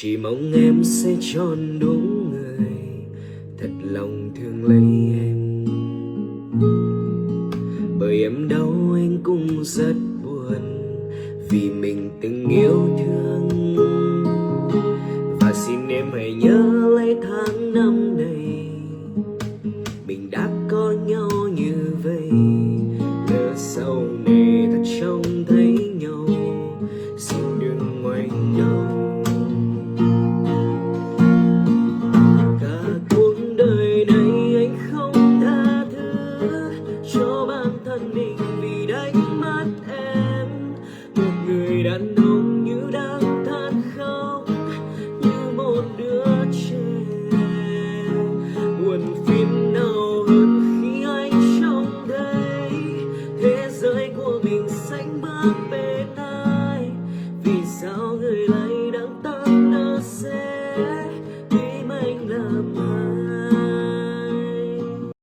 Chỉ mong em sẽ chọn đúng người thật lòng thương lấy em, bởi em đau anh cũng rất buồn vì mình từng yêu thương. Và xin em hãy nhớ lấy tháng năm này mình đã có nhau như vậy, lỡ sau này thật trông thấy nhau xin đừng ngoảnh đầu. Cả cuộc đời này anh không tha thứ cho bản thân mình vì đánh mất em, một người đàn ông như đang than khóc như một đứa trẻ. Buồn phiền nào hơn khi anh trông thấy thế giới của mình sánh bước bên ai, vì sao người lại đang tàn nở sẽ